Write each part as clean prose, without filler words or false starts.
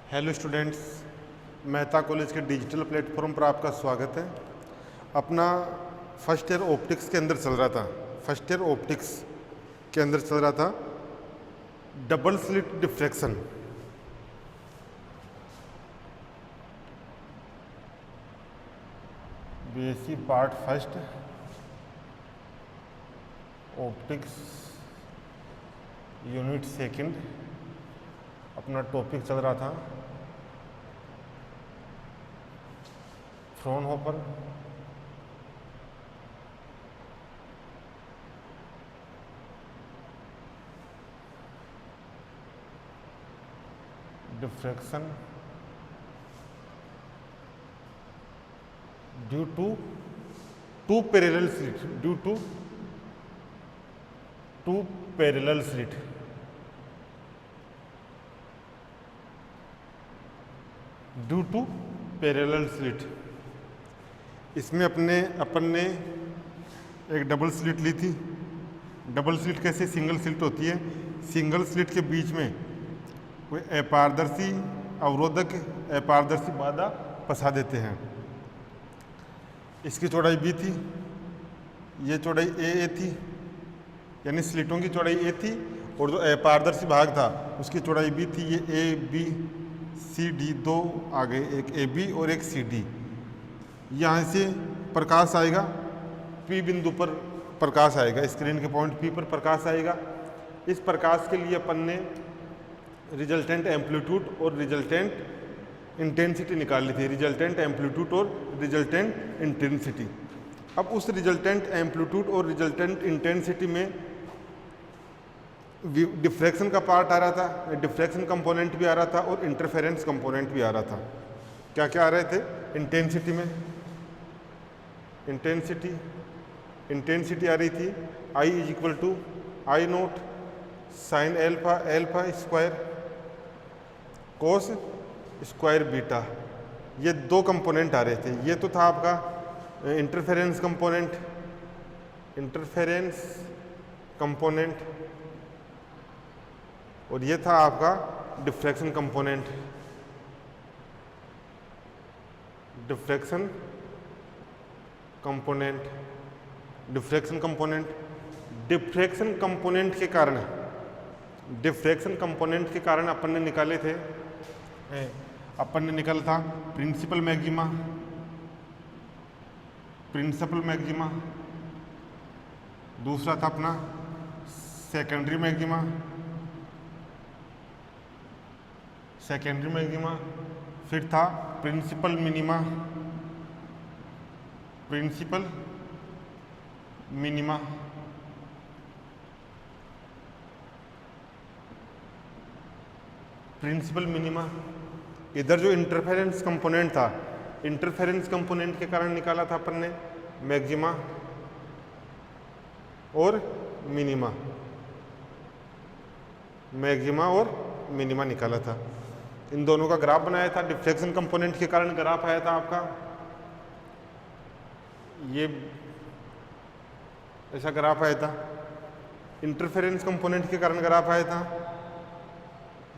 Hello students, Mehta college के digital platform पर आपका स्वागत है। अपना फर्स्ट ईयर ऑप्टिक्स के अंदर चल रहा था double slit diffraction. BSc part first optics unit second अपना टॉपिक चल रहा था Fraunhofer diffraction due to two parallel slit due to parallel slit. इसमें अपन ने एक डबल स्लिट ली थी। डबल स्लिट कैसे सिंगल स्लिट होती है? सिंगल स्लिट के बीच में कोई अपारदर्शी अवरोधक, अपारदर्शी बाधा फंसा देते हैं। इसकी चौड़ाई बी थी, ये चौड़ाई ए थी, यानी स्लिटों की चौड़ाई ए थी और जो अपारदर्शी भाग था उसकी चौड़ाई बी थी। ये ए बी सी डी दो आगे, एक ए बी और एक सी डी। यहाँ से प्रकाश आएगा, पी बिंदु पर प्रकाश आएगा, स्क्रीन के पॉइंट पी पर प्रकाश आएगा। इस प्रकाश के लिए अपन ने रिजल्टेंट एम्पलीट्यूड और रिजल्टेंट इंटेंसिटी निकाल ली थी। रिजल्टेंट एम्पलीट्यूड और रिजल्टेंट इंटेंसिटी। अब उस रिजल्टेंट एम्पलीट्यूड और रिजल्टेंट इंटेंसिटी में डिफ्रैक्शन का पार्ट आ रहा था, डिफ्रैक्शन कंपोनेंट भी आ रहा था और इंटरफेरेंस कंपोनेंट भी आ रहा था। क्या क्या आ रहे थे? इंटेंसिटी में इंटेंसिटी आ रही थी I is equal to I naught sine alpha square cos square beta. ये दो कंपोनेंट आ रहे थे। ये तो था आपका इंटरफेरेंस कंपोनेंट और ये था आपका डिफ्रैक्शन कंपोनेंट। डिफ्रैक्शन कंपोनेंट के कारण अपन ने निकाले थे, अपन ने निकाला था प्रिंसिपल मैक्सिमा, दूसरा था अपना सेकेंडरी फिर था प्रिंसिपल मिनिमा। इधर जो इंटरफेरेंस कंपोनेंट था, इंटरफेरेंस कंपोनेंट के कारण निकाला था अपन ने मैक्सिमा और मिनिमा निकाला था। इन दोनों का ग्राफ बनाया था। डिफ्रैक्शन कंपोनेंट के कारण ग्राफ आया था आपका ये ऐसा ग्राफ आया था। इंटरफेरेंस कंपोनेंट के कारण ग्राफ आया था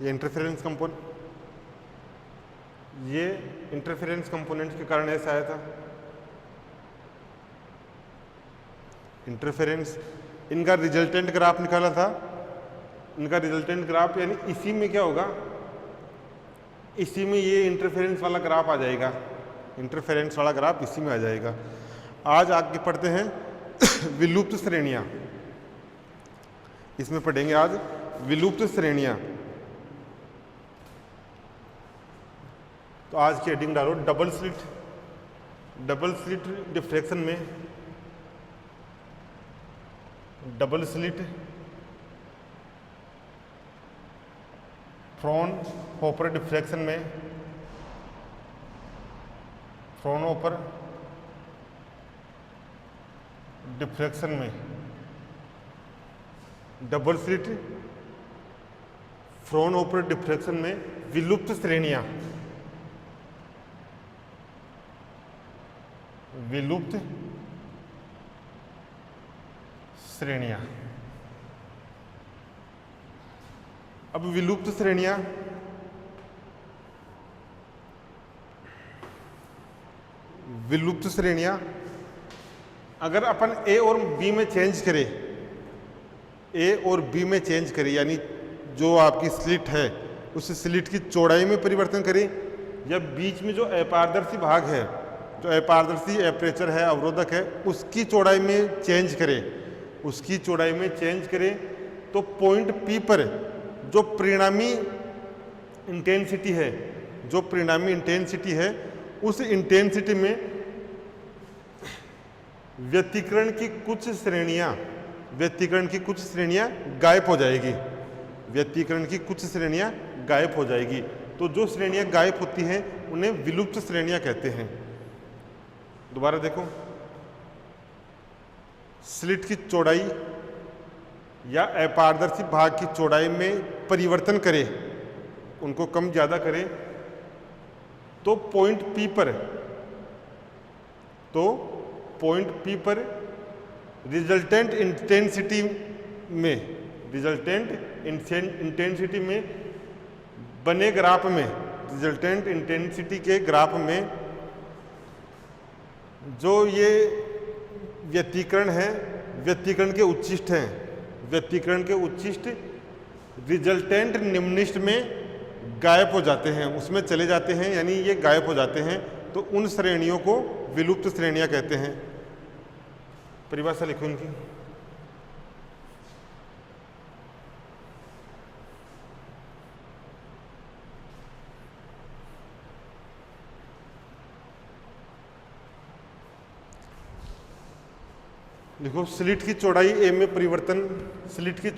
ये इंटरफेरेंस कंपोनेंट के कारण ऐसा आया था। इंटरफेरेंस, इनका रिजल्टेंट ग्राफ निकाला था। इनका रिजल्टेंट ग्राफ यानी इसी में क्या होगा, इसी में ये इंटरफेरेंस वाला ग्राफ आ जाएगा। इंटरफेरेंस वाला ग्राफ इसी में आ जाएगा। आज आगे पढ़ते हैं विलुप्त श्रेणियां। इसमें पढ़ेंगे आज विलुप्त श्रेणियां। तो आज की हेडिंग डालो डबल स्लिट डिफ्रैक्शन में डबल स्लिट फ्रॉनहोफर डिफ्रैक्शन में फ्रॉनहोफर डिफ्रैक्शन में डबल स्लिट फ्रॉनहोफर डिफ्रैक्शन में विलुप्त श्रेणियां अब विलुप्त श्रेणियां विलुप्त श्रेणियां। अगर अपन ए और बी में चेंज करें, ए और बी में चेंज करें, यानी जो आपकी स्लिट है उस स्लिट की चौड़ाई में परिवर्तन करें, या बीच में जो अपारदर्शी भाग है, जो अपारदर्शी एपरेचर है, अवरोधक है, उसकी चौड़ाई में चेंज करें, उसकी चौड़ाई में चेंज करें, तो पॉइंट पी पर जो परिणामी इंटेंसिटी है, जो परिणामी इंटेंसिटी है, उस इंटेंसिटी में व्यतिकरण की कुछ श्रेणियां गायब हो जाएगी। व्यतिकरण की कुछ श्रेणियां गायब हो जाएगी। तो जो श्रेणियां गायब होती हैं उन्हें विलुप्त श्रेणियां कहते हैं। दोबारा देखो, स्लिट की चौड़ाई या अपारदर्शी भाग की चौड़ाई में परिवर्तन करें, उनको कम ज्यादा करें, तो पॉइंट पी पर रिजल्टेंट इंटेंसिटी में बने ग्राफ में, रिजल्टेंट इंटेंसिटी के ग्राफ में जो ये व्यतिकरण है, व्यतिकरण के उच्चिष्ट हैं, व्यतिकरण के उच्चिष्ट रिजल्टेंट निम्निष्ठ में गायब हो जाते हैं, उसमें चले जाते हैं, यानी ये गायब हो जाते हैं। तो उन श्रेणियों को विलुप्त श्रेणियां कहते हैं। परिभाषा लिखो इनकी। लिखो, स्लिट की चौड़ाई ए में परिवर्तन, स्लिट की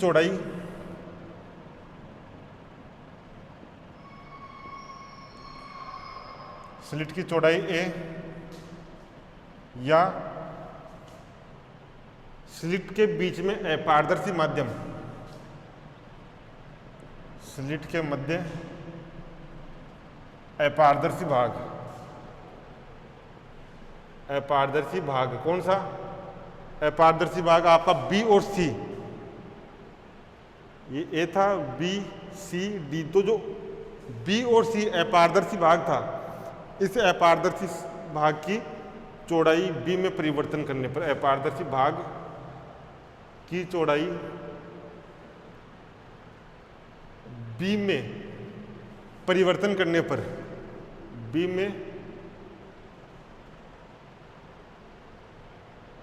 चौड़ाई ए या स्लिट के बीच में अपारदर्शी माध्यम, स्लिट के मध्य अपारदर्शी भाग कौन सा? अपारदर्शी भाग आपका बी और सी, ये ए था, बी सी डी, तो जो बी और सी अपारदर्शी भाग था, इस अपारदर्शी भाग की चौड़ाई बी में परिवर्तन करने पर, अपारदर्शी भाग की चौड़ाई बी में परिवर्तन करने पर, बी में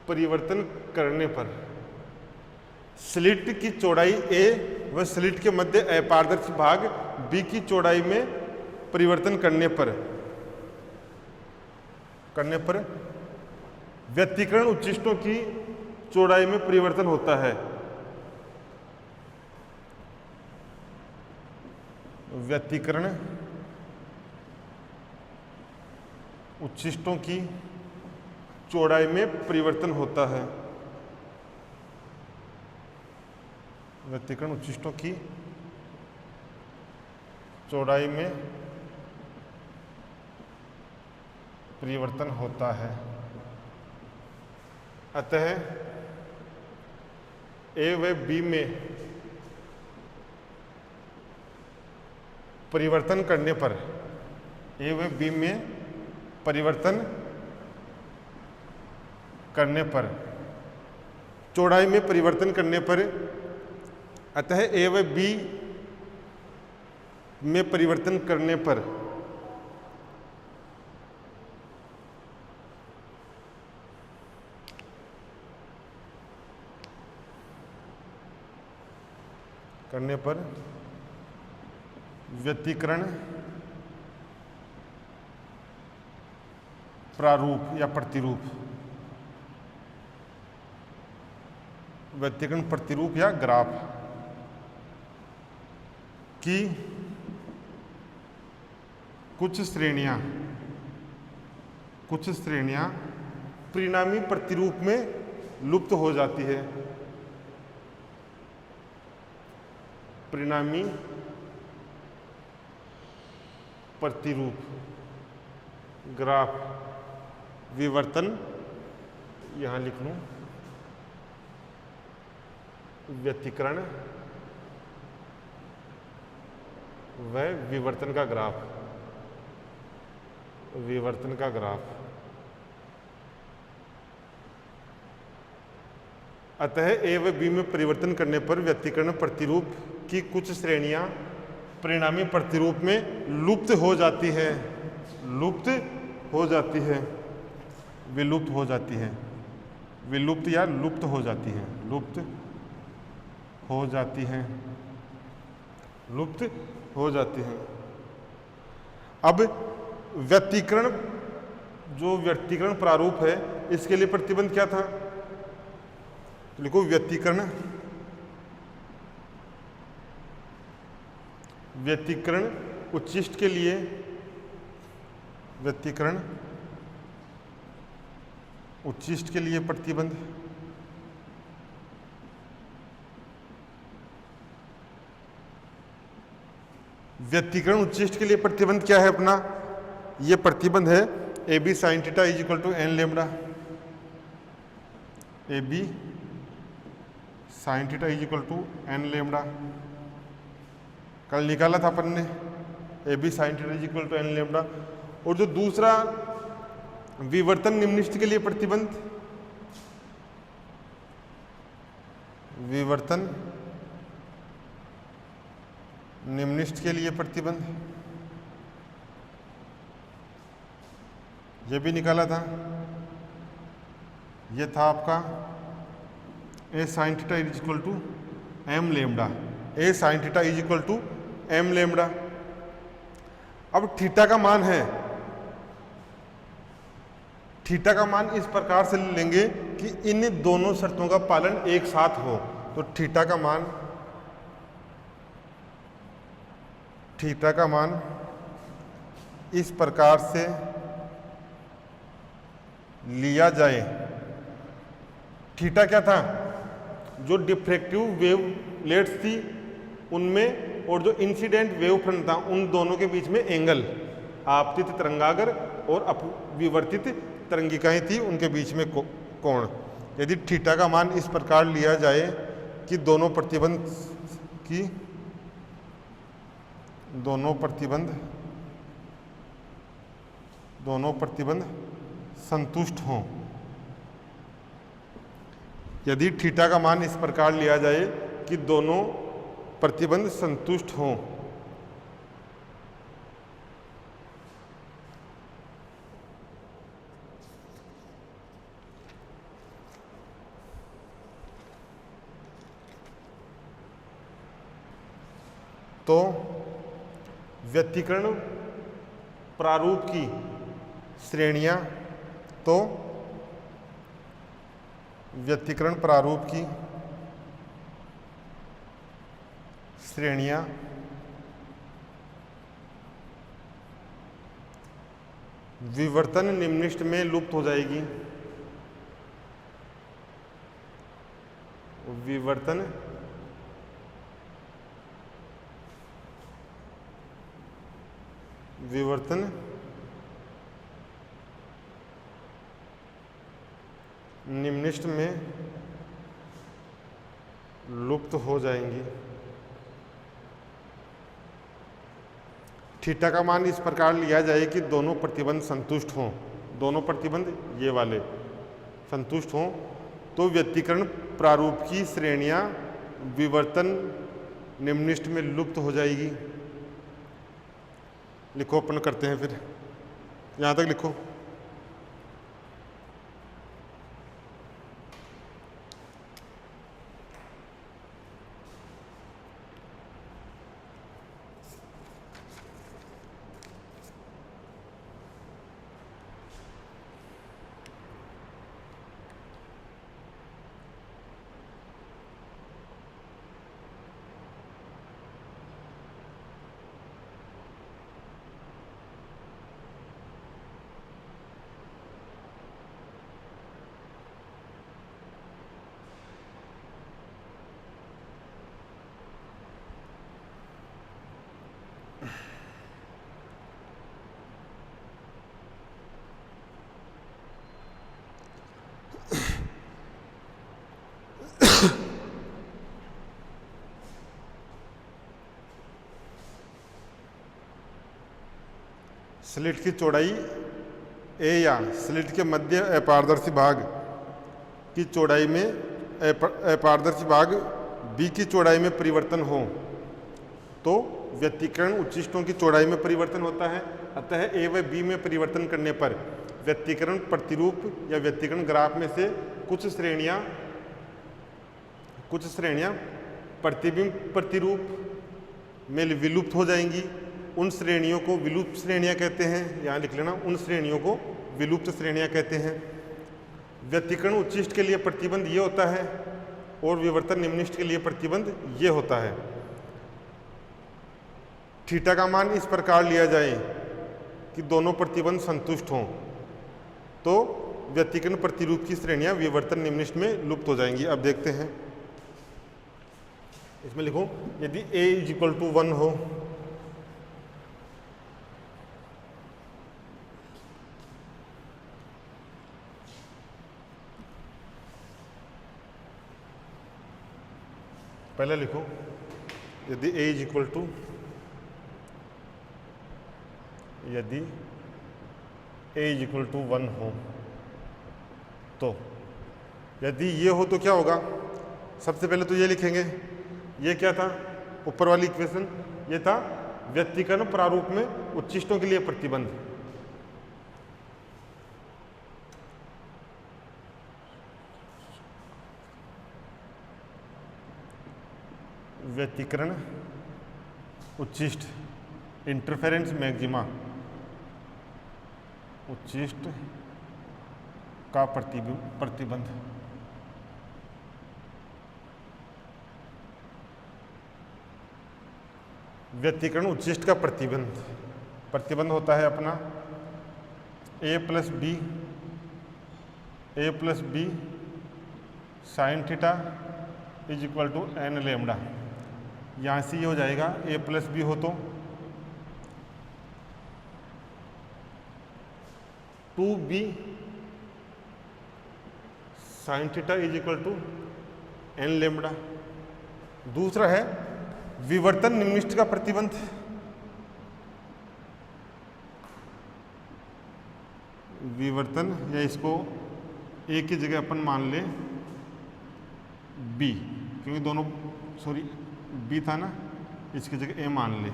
परिवर्तन करने पर स्लिट की चौड़ाई ए व स्लिट के मध्य अपारदर्शी भाग बी की चौड़ाई में परिवर्तन करने पर व्यतिकरण उच्चिष्टों की चौड़ाई में परिवर्तन होता है। व्यतिकरण उच्चिष्टों की चौड़ाई में परिवर्तन होता है। व्यतिकरण उच्चिष्टों की चौड़ाई में परिवर्तन होता है। अतः ए व बी में परिवर्तन करने पर, ए व बी में परिवर्तन करने पर, चौड़ाई में परिवर्तन करने पर, अतः ए व बी में परिवर्तन करने पर व्यतिकरण प्रारूप या प्रतिरूप, व्यतिकरण प्रतिरूप या ग्राफ की कुछ श्रेणियां परिणामी प्रतिरूप में लुप्त हो जाती है। परिणामी प्रतिरूप ग्राफ विवर्तन, यहां लिख लूं, व्यतिकरण व विवर्तन का ग्राफ, अतः ए व बी में परिवर्तन करने पर व्यतिकरण प्रतिरूप की कुछ श्रेणियां परिणामी प्रतिरूप में लुप्त हो जाती है, लुप्त हो जाती है, विलुप्त हो जाती है, विलुप्त या लुप्त हो जाती है, लुप्त हो जाती है, लुप्त हो जाती है। अब व्यतिकरण, जो व्यतिकरण प्रारूप है, इसके लिए प्रतिबंध क्या था? तो लिखो व्यतिकरण, व्यतिकरण उच्छिष्ट के लिए, व्यतिकरण उच्छिष्ट के लिए प्रतिबंध, व्यतिकरण उच्छिष्ट के लिए प्रतिबंध क्या है अपना? ये प्रतिबंध है a b sine theta is equal to n lambda, a b sine theta is equal to n lambda. कल निकाला था अपन ने a b sine theta is equal to n lambda. और जो दूसरा विवर्तन निम्निष्ठ के लिए प्रतिबंध, विवर्तन निम्निष्ठ के लिए प्रतिबंध, ये भी निकाला था। ये था आपका A sine theta is equal to M lambda, A sine theta is equal to M lambda. अब थीटा का मान है, थीटा का मान इस प्रकार से लेंगे कि इन दोनों शर्तों का पालन एक साथ हो। तो थीटा का मान, थीटा का मान इस प्रकार से लिया जाए। थीटा क्या था? जो डिफ्रैक्टिव वेवलेट्स थी उनमें और जो इंसिडेंट वेव फ्रंट था उन दोनों के बीच में एंगल, आपतित तरंगागर और अपविवर्तित तरंगिकाएं थी, उनके बीच में कोण। यदि थीटा का मान इस प्रकार लिया जाए कि दोनों प्रतिबंध की, दोनों प्रतिबंध संतुष्ट हों, यदि थीटा का मान इस प्रकार लिया जाए कि दोनों प्रतिबंध संतुष्ट हों, तो व्यतिकरण प्रारूप की श्रेणियां, तो व्यतिकरण प्रारूप की श्रेणियां विवर्तन निम्निष्ठ में लुप्त हो जाएगी, विवर्तन निम्निष्ठ में लुप्त हो जाएंगी। थीटा का मान इस प्रकार लिया जाए कि दोनों प्रतिबंध संतुष्ट हों, दोनों प्रतिबंध ये वाले संतुष्ट हों, तो व्यतिकरण प्रारूप की श्रेणियां विवर्तन निम्निष्ठ में लुप्त हो जाएगी। लिखो, अपन करते हैं फिर, यहाँ तक लिखो। स्लिट की चौड़ाई ए या स्लिट के मध्य अपारदर्शी भाग की चौड़ाई में अपारदर्शी भाग बी की चौड़ाई में परिवर्तन हो तो व्यतिकरण उच्चिष्टों की चौड़ाई में परिवर्तन होता है। अतः ए व बी में परिवर्तन करने पर व्यतिकरण प्रतिरूप या व्यतिकरण ग्राफ में से कुछ श्रेणियां प्रतिबिंब प्रतिरूप में विलुप्त हो जाएंगी। उन श्रेणियों को विलुप्त श्रेणियां कहते हैं, यहाँ लिख लेना, उन श्रेणियों को विलुप्त श्रेणियां कहते हैं। व्यतिकरण उच्चिष्ट के लिए प्रतिबंध ये होता है और विवर्तन निम्निष्ट के लिए प्रतिबंध ये होता है। थीटा का मान इस प्रकार लिया जाए कि दोनों प्रतिबंध संतुष्ट हों तो व्यतिकरण प्रतिरूप की श्रेणियां विवर्तन निम्निष्ट में लुप्त हो जाएंगी। अब देखते हैं, इसमें लिखो यदि a = 1 हो पहले लिखो यदि a = 1 हो तो यदि ये हो तो क्या होगा। सबसे पहले तो ये लिखेंगे, ये क्या था, ऊपर वाली इक्वेशन, ये था व्यतिकरण प्रारूप में उच्चिष्टों के लिए प्रतिबंध। व्यतिकरण उच्चिष्ट इंटरफेरेंस मैक्सिमा, उच्चिष्ट का प्रतिबंध। व्यतिकरण उच्चिष्ट का प्रतिबंध होता है अपना a + b sin theta = n lambda. यहाँ से ये हो जाएगा a + b हो तो 2b sin theta = n lambda. दूसरा है विवर्तन निम्निष्ट का प्रतिबंध। विवर्तन, या इसको a की जगह अपन मान लें b, क्योंकि दोनों b था ना, इसकी जगह a मान ले,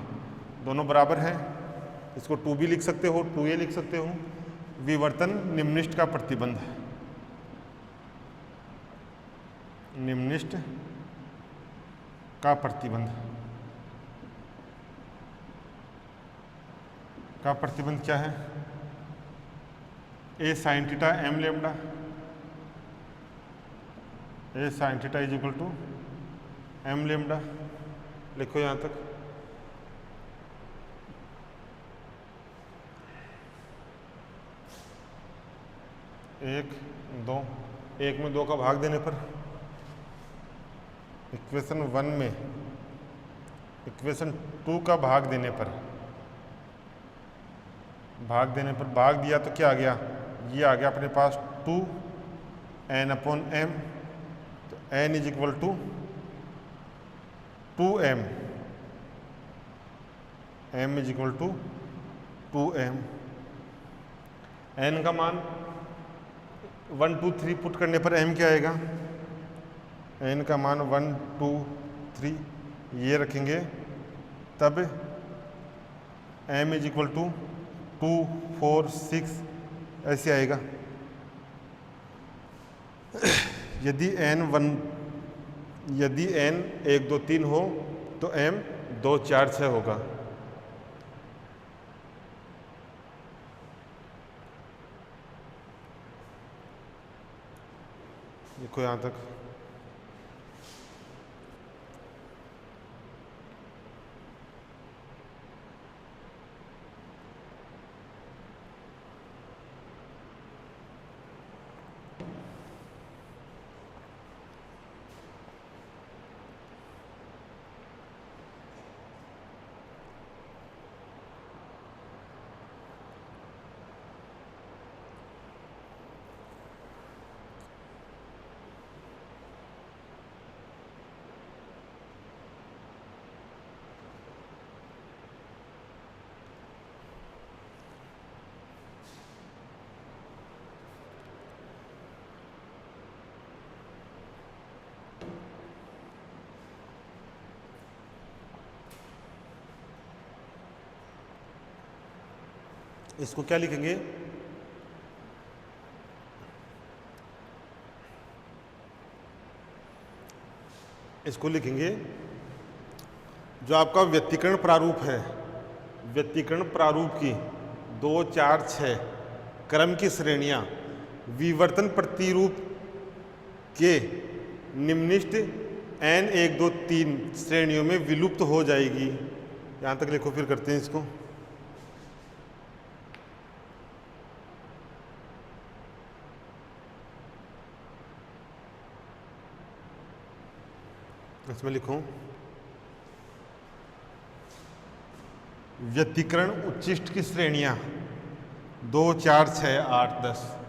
दोनों बराबर है। इसको 2b लिख सकते हो, 2a लिख सकते हो। विवर्तन निम्निष्ट का प्रतिबंध, निम्निष्ट का प्रतिबंध क्या है, a sin theta m lambda, a sin theta = m lambda. लिखो यहाँ तक। एक में 2 का भाग देने पर इक्वेशन 1 में इक्वेशन 2 का भाग देने पर भाग दिया तो क्या आ गया, ये आ गया अपने पास 2n/m। तो n = 2m, m = 2m। n का मान 1 2 3 पुट करने पर m क्या आएगा, n का मान 1 2 3 ये रखेंगे तब m = 2 4 6 ऐसे आएगा। यदि n 1 2 3 हो तो m 2 4 6 होगा। देखो यहाँ तक। इसको क्या लिखेंगे, इसको लिखेंगे जो आपका व्यतिकरण प्रारूप है, व्यतिकरण प्रारूप की 2, 4, 6 क्रम की श्रेणियां विवर्तन प्रतिरूप के निम्नलिखित n 1 2 3 श्रेणियों में विलुप्त हो जाएगी। यहां तक लिखो, फिर करते हैं इसको। इसमें लिखूं व्यतिकरण उच्चिष्ट की श्रेणियां 2, 4, 6, 8, 10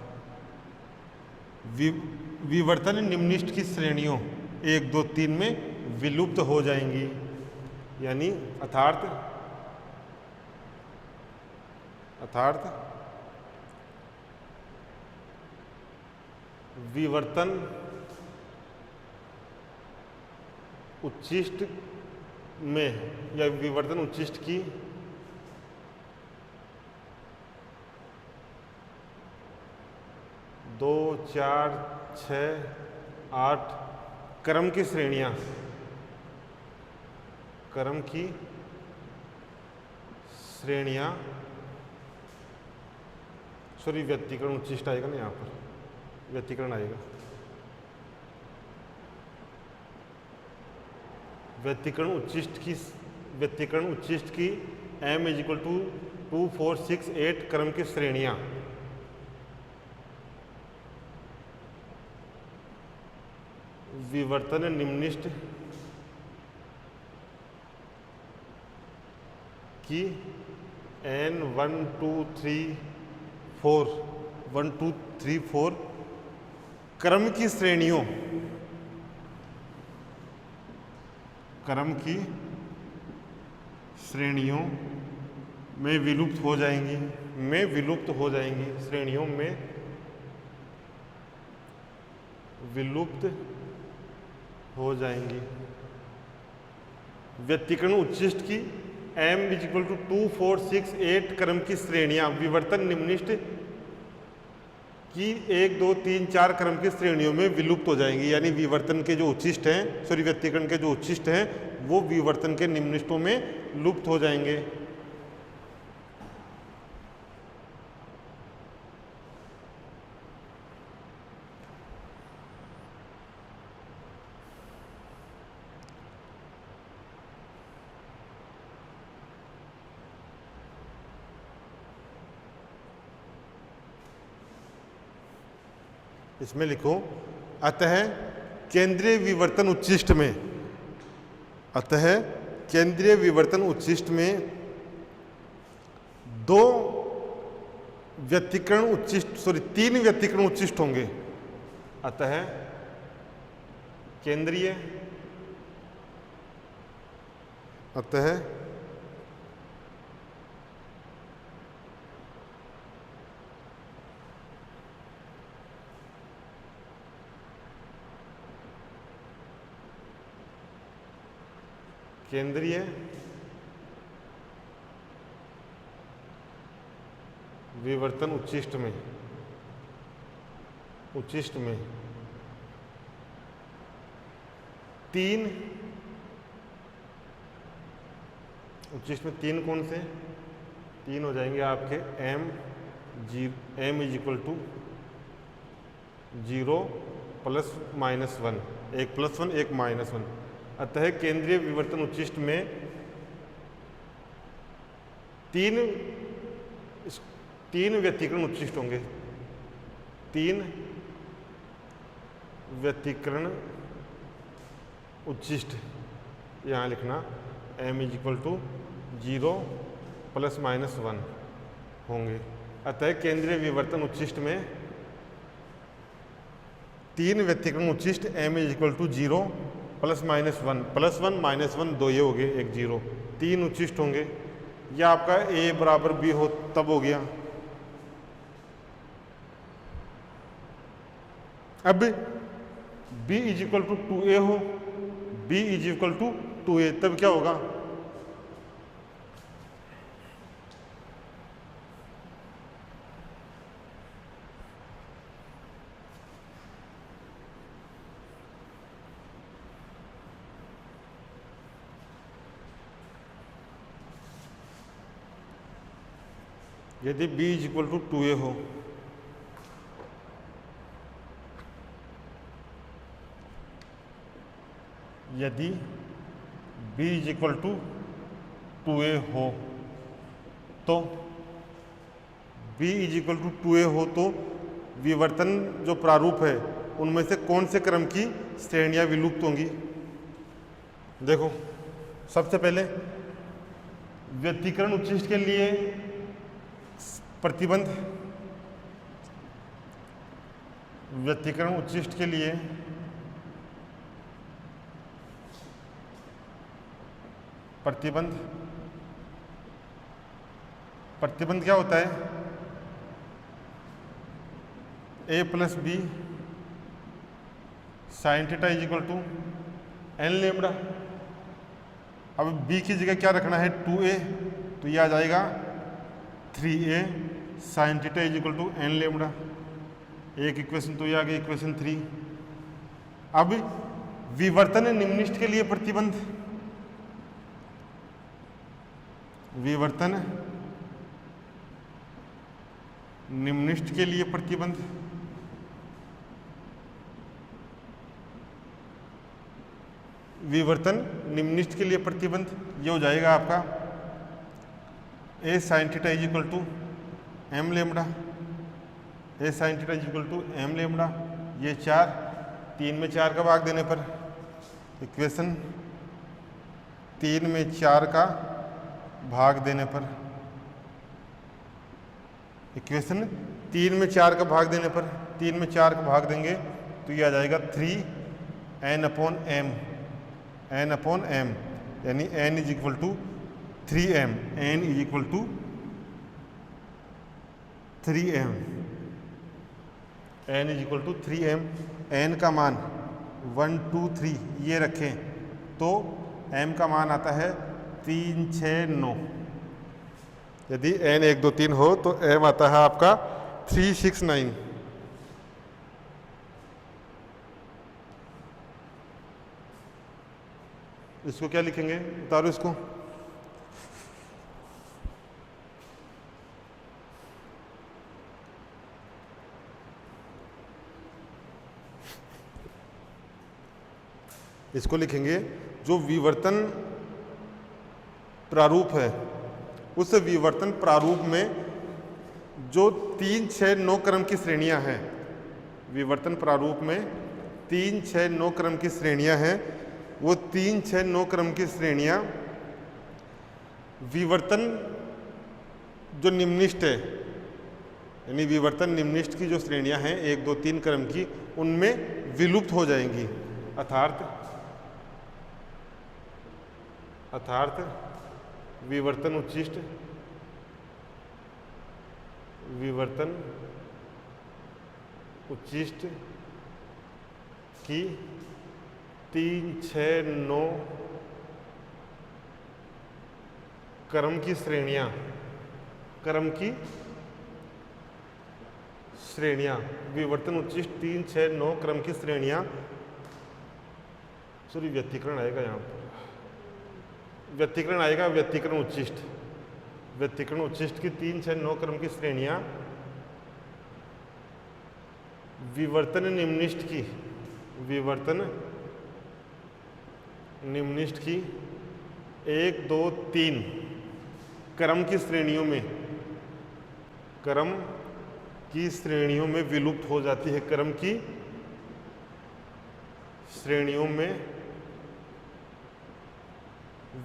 विवर्तन निम्नलिखित की श्रेणियों 1, 2, 3 में विलुप्त हो जाएंगी। यानी अर्थात विवर्तन उच्चिष्ट में या विवर्तन उच्चिष्ट की दो, 4, 6, 8 क्रम की श्रेणियां, सॉरी व्यतिकरण उच्चिष्ट आएगा ना, यहाँ पर व्यतिकरण आएगा। व्यतिकरण उच्चिष्ट की m = 2, 4, 6, 8 क्रम की श्रेणियां विवर्तन निम्नलिखित की n 1, 2, 3, 4 क्रम की श्रेणियों में विलुप्त हो जाएंगी, श्रेणियों में विलुप्त हो जाएंगी। व्यतिकरण उच्चिष्ट की m = 2, 4, 6, 8 क्रम की श्रेणियां विवर्तन निम्नलिखित की 1, 2, 3, 4 क्रम की श्रेणियों में विलुप्त हो जाएंगी। यानी विवर्तन के जो उच्चिष्ट हैं, सॉरी व्यतिकरण के जो उच्चिष्ट हैं, वो विवर्तन के निम्नलिखितों में लुप्त हो जाएंगे। इसमें लिखो अतः केंद्रीय विवर्तन उच्चिष्ट में तीन व्यतिकरण उच्चिष्ट होंगे। अतः केंद्रीय विवर्तन उच्चिष्ट में तीन कौन से? तीन हो जाएंगे आपके m = 0 +- 1, एक +1 एक -1। अतः केंद्रीय विवर्तन उच्चिष्ट में तीन व्यतिकरण उच्चिष्ट होंगे। तीन व्यतिकरण उच्चिष्ट यहाँ लिखना m = 0 +- 1 होंगे। अतः केंद्रीय विवर्तन उच्चिष्ट में तीन व्यतिकरण उच्चिष्ट m = 0 +- 1, +1 -1 दो ये हो गए, एक 0, तीन उच्चिष्ट होंगे। या आपका a = b हो तब हो गया। अब b = 2a हो, b = 2a तब क्या होगा? यदि b is equal to 2a हो, यदि b is equal to 2a हो तो b is equal to 2a हो तो विवर्तन जो प्रारूप है उनमें से कौन से क्रम की श्रेणियां विलुप्त होंगी? देखो, सबसे पहले व्यतिकरण उच्चिष्ट के लिए प्रतिबंध, व्यतिकरण उच्चिष्ट के लिए प्रतिबंध, प्रतिबंध क्या होता है? a plus b sine theta is equal to n lambda. अब b की जगह क्या रखना है? 2a, तो ये आ जाएगा 3a sine theta is equal to n lambda. एक इक्वेशन तो ये आ गई, इक्वेशन 3। अब विवर्तन निम्निष्ठ के लिए प्रतिबंध, विवर्तन निम्निष्ठ के लिए प्रतिबंध, विवर्तन निम्निष्ठ के लिए प्रतिबंध ये हो जाएगा आपका a sine theta is equal to m lambda, a sine theta is equal to m lambda. ये 4, 3 में 4 का भाग देने पर, इक्वेशन 3 में 4 का भाग देने पर, इक्वेशन 3 में 4 का भाग देने पर, 3 में 4 का भाग देंगे तो ये आ जाएगा 3n upon m, n upon m, यानी n is equal to 3m, n is equal to 3m, n is equal to 3m। n का मान 1 2 3 ये रखें तो m का मान आता है 3 6 9। यदि n 1 2 3 हो तो m आता है आपका 3 6 9। इसको क्या लिखेंगे? उतारो इसको। इसको लिखेंगे जो विवर्तन प्रारूप है, उस विवर्तन प्रारूप में जो 3 6 9 क्रम की श्रेणियां हैं, विवर्तन प्रारूप में 3 6 9 क्रम की श्रेणियां हैं, वो 3 6 9 क्रम की श्रेणियां विवर्तन जो निम्निष्ठ है, यानी विवर्तन निम्निष्ठ की जो श्रेणियां हैं 1 2 3 क्रम की, उनमें विलुप्त हो जाएंगी। अर्थात विवर्तन उच्चिष्ट, विवर्तन उच्चिष्ट की 3 6 9 क्रम की श्रेणियां, क्रम की श्रेणियां, विवर्तन उच्चिष्ट 3 6 9 क्रम की श्रेणियां, सॉरी व्यतिकरण आएगा यहाँ पर, व्यतिकरण आएगा, व्यतिकरण उच्चिष्ट, व्यतिकरण उच्चिष्ट की 3 6 9 क्रम की श्रेणियां विवर्तन निम्निष्ठ की, विवर्तन निम्निष्ठ की 1 2 3 क्रम की श्रेणियों में, क्रम की श्रेणियों में विलुप्त हो जाती है, क्रम की श्रेणियों में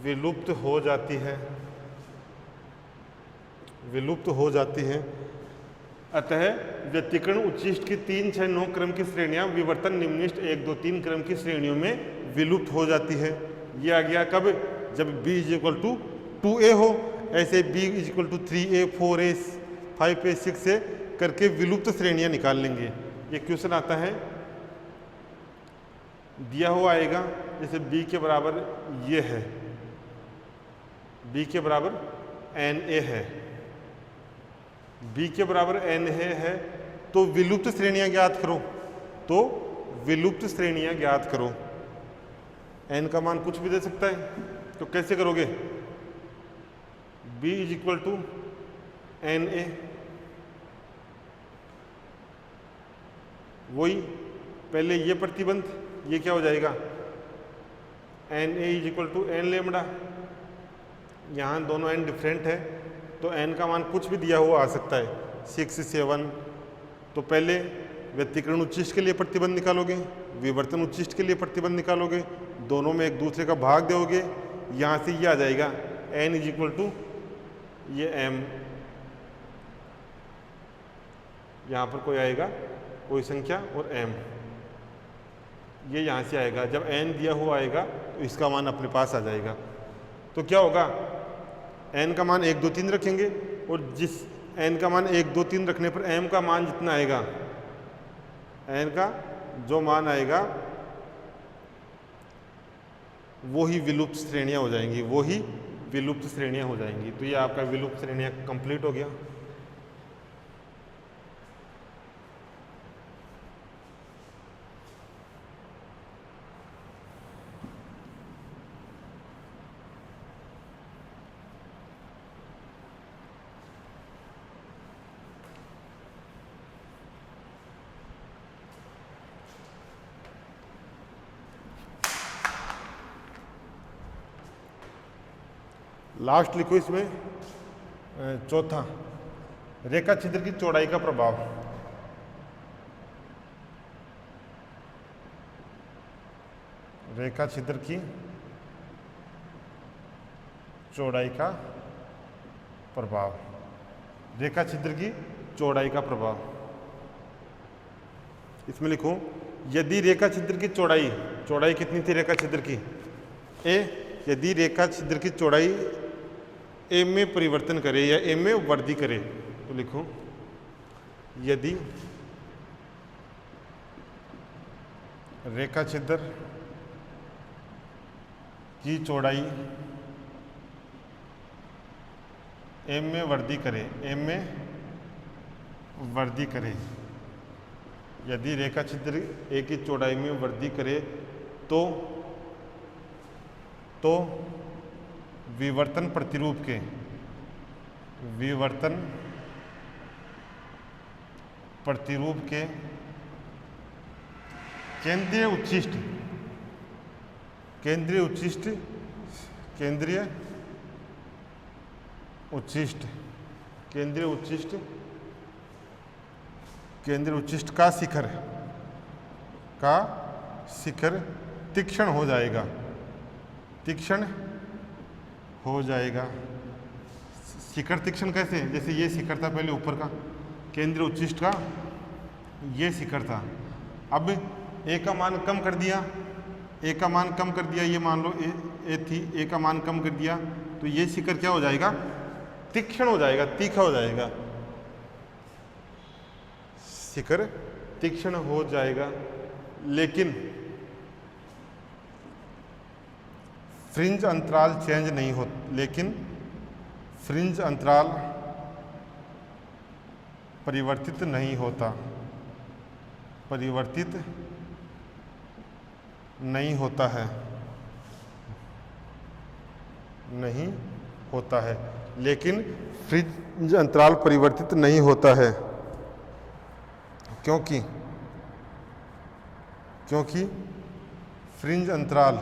विलुप्त हो जाती है, विलुप्त हो जाती है। अतः व्यतिकरण उच्चिष्ट की 3 6 9 क्रम की श्रेणियां विवर्तन निम्निष्ठ 1 2 3 क्रम की श्रेणियों में विलुप्त हो जाती है। ये आ गया कब? जब b is equal to 2a हो। ऐसे b is equal to 3a 4a 5a 6a करके विलुप्त श्रेणियां निकाल लेंगे। ये क्वेश्चन आता है, दिया हुआ आएगा जैसे b के बराबर ये है, b के बराबर na है, b के बराबर na है, तो विलुप्त श्रेणियां ज्ञात करो, तो विलुप्त श्रेणियां ज्ञात करो। n का मान कुछ भी दे सकता है, तो कैसे करोगे? b is equal to n a, वही पहले ये प्रतिबंध, ये क्या हो जाएगा n a is equal to n lambda. यहाँ दोनों एन डिफरेंट है तो एन का मान कुछ भी दिया हुआ आ सकता है, 6, 7। तो पहले व्यतिकरण उच्चिष्ट के लिए प्रतिबंध निकालोगे, विवर्तन उच्चिष्ट के लिए प्रतिबंध निकालोगे, दोनों में एक दूसरे का भाग दोगे, यहाँ से ये आ जाएगा एन इज इक्वल टू ये एम, यहाँ पर कोई आएगा कोई संख्या और एम, ये यहाँ से आएगा। जब एन दिया हुआ आएगा तो इसका मान अपने पास आ जाएगा। तो क्या होगा, एन का मान 1, 2, 3 रखेंगे और जिस एन का मान 1, 2, 3 रखने पर एम का मान जितना आएगा, एन का जो मान आएगा वो ही विलुप्त श्रेणियां हो जाएंगी, वो ही विलुप्त श्रेणियां हो जाएंगी। तो ये आपका विलुप्त श्रेणियां कंप्लीट हो गया। लास्ट लिखो इसमें चौथा, रेखा छिद्र की चौड़ाई का प्रभाव। रेखा छिद्र की चौड़ाई का प्रभाव, रेखा छिद्र की चौड़ाई का प्रभाव। इसमें लिखो यदि रेखा छिद्र की चौड़ाई, चौड़ाई कितनी थी रेखा छिद्र की ए, यदि रेखा छिद्र की चौड़ाई ए में परिवर्तन करे या ए में वृद्धि करे, तो लिखो यदि रेखा छिद्र की चौड़ाई ए में वृद्धि करे, ए में वृद्धि करे, यदि रेखा छिद्र ए की चौड़ाई में वृद्धि करे तो विवर्तन प्रतिरूप के, विवर्तन प्रतिरूप के केंद्रीय उच्छिष्ट, केंद्रीय उच्छिष्ट, केंद्रीय उच्छिष्ट, केंद्रीय उच्छिष्ट, केंद्रीय उच्छिष्ट का शिखर तीक्ष्ण हो जाएगा, तीक्ष्ण हो जाएगा। शिखर तीक्ष्ण कैसे, जैसे ये शिखर था पहले ऊपर का, केंद्रीय उच्छिष्ट का ये शिखर था, अब ए का मान कम कर दिया, ए का मान कम कर दिया, ये मान लो ए थी, ए का मान कम कर दिया, तो ये शिखर क्या हो जाएगा, तीक्ष्ण हो जाएगा, तीखा हो जाएगा, शिखर तीक्ष्ण हो जाएगा। लेकिन फ्रिंज अंतराल चेंज नहीं हो, लेकिन फ्रिंज अंतराल परिवर्तित नहीं होता, परिवर्तित नहीं होता है, नहीं होता है, लेकिन फ्रिंज अंतराल परिवर्तित नहीं होता है, क्योंकि फ्रिंज अंतराल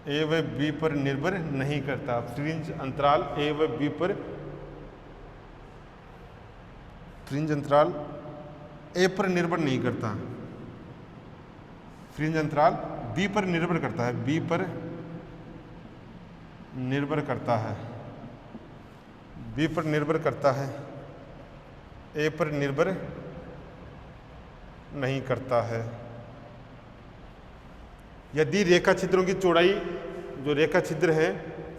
ए व बी पर निर्भर नहीं करता, फ्रिंज अंतराल ए व बी पर, फ्रिंज अंतराल ए पर निर्भर नहीं करता, फ्रिंज अंतराल बी पर निर्भर करता है, बी पर निर्भर करता है, बी पर निर्भर करता है, ए पर निर्भर नहीं करता है। यदि रेखा छिद्रों की चौड़ाई, जो रेखा छिद्र है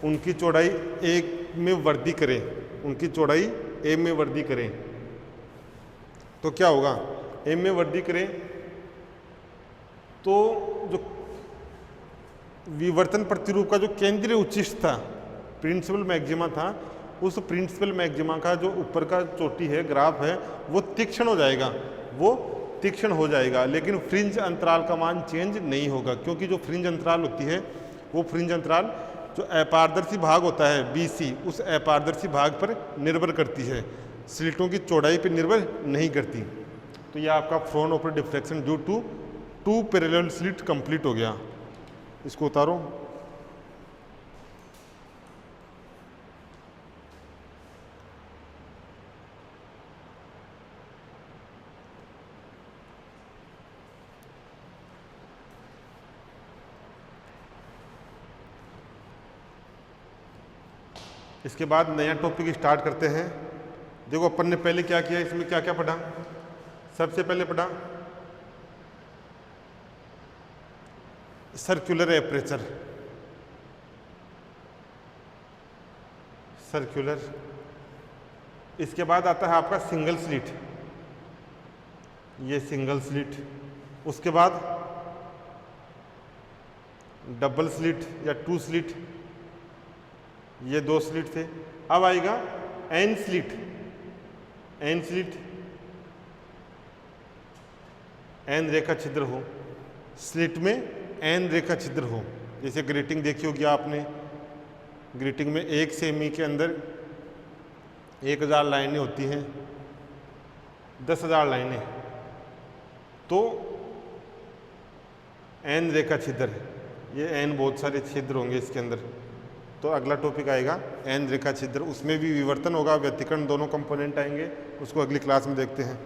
उनकी चौड़ाई ए में वृद्धि करें, उनकी चौड़ाई ए में वृद्धि करें, तो क्या होगा, ए में वृद्धि करें तो जो विवर्तन प्रतिरूप का जो केंद्रीय उच्छिष्ट था, प्रिंसिपल मैक्सिमा था, उस प्रिंसिपल मैक्सिमा का जो ऊपर का चोटी है, ग्राफ है, वो तीक्ष्ण हो जाएगा, वो तीक्ष्ण हो जाएगा, लेकिन फ्रिंज अंतराल का मान चेंज नहीं होगा, क्योंकि जो फ्रिंज अंतराल होती है वो फ्रिंज अंतराल जो अपारदर्शी भाग होता है BC, उस अपारदर्शी भाग पर निर्भर करती है, स्लिटों की चौड़ाई पर निर्भर नहीं करती। तो यह आपका Fraunhofer diffraction due to 2 parallel slit complete हो गया। इसको उतारो। इसके बाद नया टॉपिक स्टार्ट करते हैं। देखो अपन ने पहले क्या किया, इसमें क्या क्या पढ़ा। सबसे पहले पढ़ा सर्कुलर एपरेचर, सर्कुलर। इसके बाद आता है आपका सिंगल स्लिट, ये सिंगल स्लिट। उसके बाद डबल स्लिट या 2 स्लिट, ये 2 स्लिट थे। अब आएगा N slit, N slit, N रेखा छिद्र हो, स्लिट में एन रेखा छिद्र हो। जैसे ग्रेटिंग देखी होगी आपने, ग्रेटिंग में 1 सेमी के अंदर 1000 लाइनें होती हैं, 10,000 लाइनें, तो एन रेखा छिद्र, ये एन बहुत सारे छिद्र होंगे इसके अंदर। तो अगला टॉपिक आएगा एन रेखा छिद्र, उसमें भी विवर्तन होगा, व्यतिकरण, दोनों कंपोनेंट आएंगे, उसको अगली क्लास में देखते हैं।